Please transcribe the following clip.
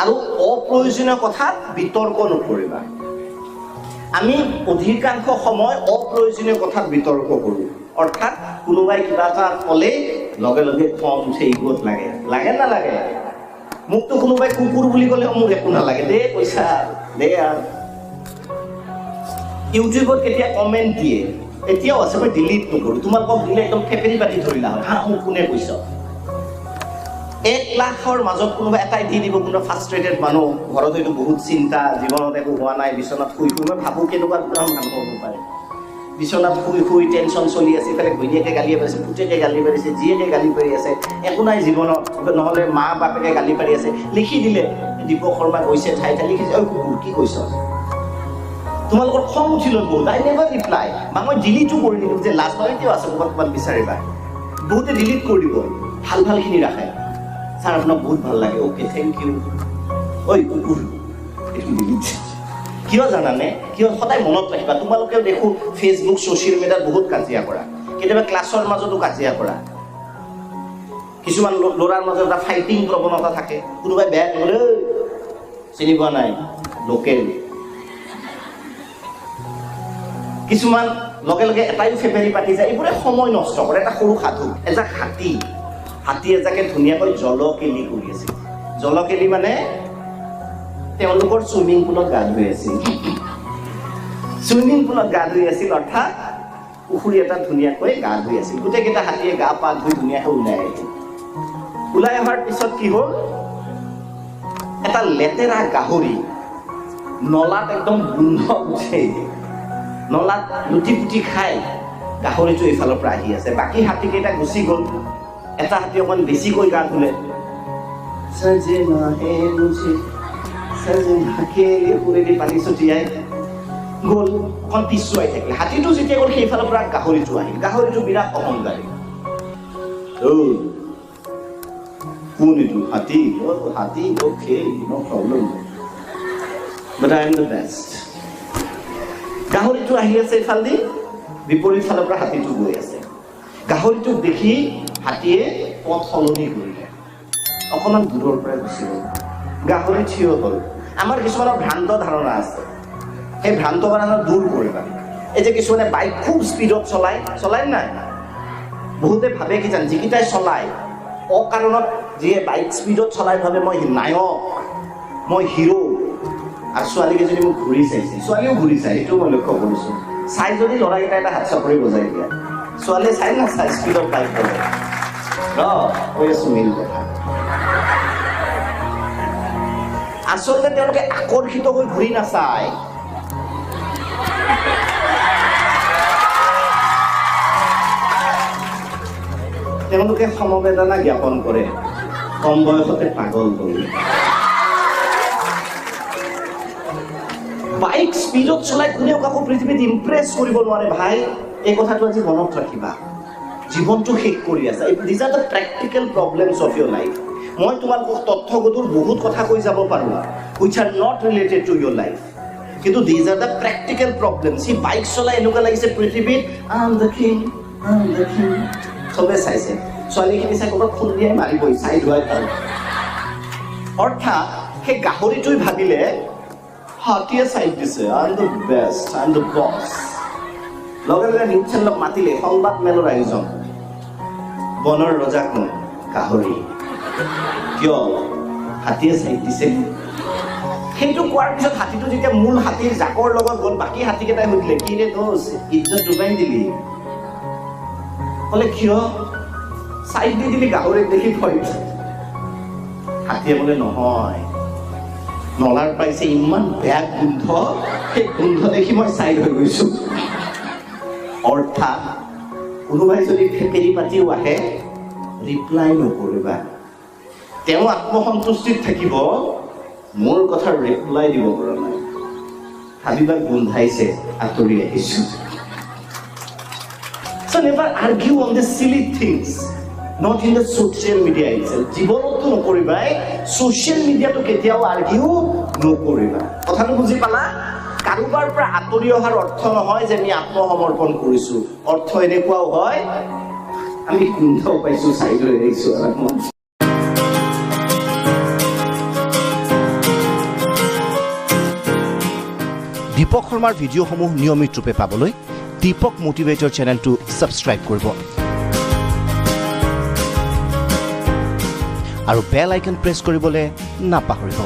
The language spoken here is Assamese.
আৰু অপ্ৰয়োজনীয় কথাত বিতৰ্ক নকৰিবা আমি অধিকাংশ সময় অপ্ৰয়োজনীয় কথাত বিতৰ্ক কৰোঁ অৰ্থাৎ কোনোবাই কিবা এটা ক'লে লগে লগে খং উঠে ইগত লাগে নালাগে মোকতো কোনোবাই কুকুৰ বুলি ক'লে মোৰ একো নালাগে দে পইচা দে আৰু ইউটিউবত কেতিয়া কমেণ্ট দিয়ে এতিয়াও আছে মই ডিলিট নকৰোঁ তোমালোকক দিলে একদম ফেপেৰি পাতি ধৰিলা হয় হা মোক কোনে কৈছ 1 লাখৰ মাজত কোনোবা এটাই দি দিব কোনোবা ফ্ৰাষ্ট্ৰেটেড মানুহ ঘৰত হয়তো বহুত চিন্তা জীৱনত একো হোৱা নাই বিচনাত শুই মই ভাবোঁ কেনেকুৱা মানুহ হ'ব পাৰে বিচনাত শুই টেনশ্যন চলি আছে ইফালে ঘৈণীয়েকে গালি পাৰিছে পুতেকে গালি পাৰিছে জীয়েকে গালি পাৰি আছে একো নাই জীৱনত নহ'লে মা বাপেকে গালি পাৰি আছে লিখি দিলে দীপক শৰ্মা গৈছে ঠাই লিখিছে ঐ কুকুৰ কি কৈছ তোমালোকৰ খং উঠিল বহুত আই নেভাৰ ৰিপ্লাই বা মই ডিলিটো কৰি দিলোঁ যে লাষ্ট মই এতিয়াও আছে ক'ৰবাত বিচাৰিবা বহুতে ডিলিট কৰি দিব ভালখিনি ৰাখে ছাৰ আপোনাক বহুত ভাল লাগে অ'কে থেংক ইউ ঐ কুকুৰ এইটো ডিলিট কিয় জানানে কিয় সদায় মনত ৰাখিবা তোমালোকেও দেখোঁ ফেচবুক ছ'চিয়েল মিডিয়াত বহুত কাজিয়া কৰা কেতিয়াবা ক্লাছৰ মাজতো কাজিয়া কৰা কিছুমান ল'ৰাৰ মাজত এটা ফাইটিং প্ৰৱণতা থাকে কোনোবাই বেয়া ক'লে চিনি পোৱা নাই লোকেল কিছুমান লগে লগে এটাই ফেপেৰি পাতি যায় এইবোৰে সময় নষ্ট কৰে এটা সৰু সাধু এজাক হাতী এজাকে ধুনীয়াকৈ জলকেলি কৰি আছিল জলকেলি মানে তেওঁলোকৰ চুইমিং পুলত গা ধুই আছিল অৰ্থাৎ পুখুৰী এটা ধুনীয়াকৈ গা ধুই আছিল গোটেইকেইটা হাতীয়ে গা পা ধুই ধুনীয়াকৈ ওলাই অহাৰ পিছত কি হ'ল এটা লেতেৰা গাহৰি নলাত একদম গোন্ধ উঠে নলাত লুটি পুটি খাই গাহৰিটো এইফালৰ পৰা আহি আছে বাকী হাতীকেইটা গুচি গ'ল এটা হাতী অকণ বেছিকৈ গা ধুলে পুৰেদি পানী ছটিয়াই গ'ল অকণ পিছুৱাই থাকিলে হাতীটো যেতিয়া গ'ল সেইফালৰ পৰা গাহৰিটো আহিল গাহৰিটো বিৰাট অহংকাৰী কোন এইটো হাতী okay no problem but I am the best গাহৰিটো আহি আছে এইফালেদি বিপৰীত ফালৰ পৰা হাতীটো গৈ আছে গাহৰিটোক দেখি হাতীয়ে পথ সলনি কৰিলে অকণমান দূৰৰ পৰা গুচি গ'ল গাহৰি থিয় হ'ল আমাৰ কিছুমানৰ ভ্ৰান্ত ধাৰণা আছে সেই ভ্ৰান্ত ধাৰণা দূৰ কৰিবা এই যে কিছুমানে বাইক খুব স্পীডত চলাই নাই বহুতে ভাবে কি জান যিকেইটাই চলায় অকাৰণত যিয়ে বাইক স্পীডত চলাই ভাবে মই নায়ক মই হিৰো আৰু ছোৱালীকেইজনী মোক ঘূৰি চাইছে ছোৱালীও ঘূৰি চাই সেইটো মই লক্ষ্য কৰিছোঁ চাই যদি ল'ৰাকেইটা এটা হাত চাপৰি বজাই দিয়া ছোৱালীয়ে চাই নাচাই স্পীডত বাইক বজাই কৈ আছোঁ মেইন কথা আচলতে তেওঁলোকে আকৰ্ষিত হৈ ঘূৰি নাচায় তেওঁলোকে সমবেদনা জ্ঞাপন কৰে কম বয়সতে পাগল কৰি বাইক স্পীডত চলাই কোনেও কাকো পৃথিৱীত ইমপ্ৰেছ কৰিব নোৱাৰে ভাই এই কথাটো আজি মনত ৰাখিবা জীৱনটো শেষ কৰি আছে these are the practical problems of your life মই তোমালোকক তথ্যগধুৰ বহুত কথা কৈ যাব পাৰোঁ which are not related to your life কিন্তু these are the practical problems সি বাইক চলাই এনেকুৱা লাগিছে পৃথিৱীত আই এম দ্য কিং চবে চাইছে ছোৱালীখিনি চাই ক'ৰবাত খুন্দিয়াই মাৰিবই চাই ধোৱাই ভাল অৰ্থাৎ সেই গাহৰিটোৱে ভাবিলে হাতীয়ে চাইড দিছে I am the best I am the boss লগে লগে নিউজ চেনেলক মাতিলে সংবাদ মেলৰ আয়োজন বনৰ ৰজা কোন গাহৰি কিয় হাতীয়ে চাইড দিছে সেইটো কোৱাৰ পিছত হাতীটো যেতিয়া মূল হাতীৰ জাকৰ লগত গ'ল বাকী হাতীকেইটাই সুধিলে কি ৰে দোষ ইজ্জত ডুবাই দিলি ক'লে কিয় চাইড দি দিলি গাহৰিক দেখি ভয় হাতীয়ে বোলে নহয় নলাৰ পাইছে ইমান বেয়া গোন্ধ সেই গোন্ধ দেখি মই চাইড হৈ গৈছোঁ অৰ্থাৎ কোনোবাই যদি ফেপেৰি পাতিও আহে ৰিপ্লাই নকৰিবা তেওঁ আত্মসন্তুষ্টিত থাকিব মোৰ কথাৰ ৰিপ্লাই দিব পৰা নাই ভাবিবা গোন্ধাইছে আঁতৰি আহিছোঁ So never argue on the silly things, not in the social media itself. জীৱনতো নকৰিবাই social media তো কেতিয়াও argue নকৰিবা কথাটো বুজি পালা কাৰোবাৰ পৰা আঁতৰি অহাৰ অৰ্থ নহয় যে আমি আত্মসমৰ্পণ কৰিছোঁ অৰ্থ এনেকুৱাও হয় আমি গোন্ধ পাইছোঁ চাইড হৈ আহিছোঁ দীপক শৰ্মাৰ ভিডিঅ'সমূহ নিয়মিত ৰূপে পাবলৈ দীপক মোটিভেটৰ চেনেলটো ছাবস্ক্ৰাইব কৰিব আৰু বেল আইকন প্ৰেছ কৰিবলৈ নাপাহৰিব।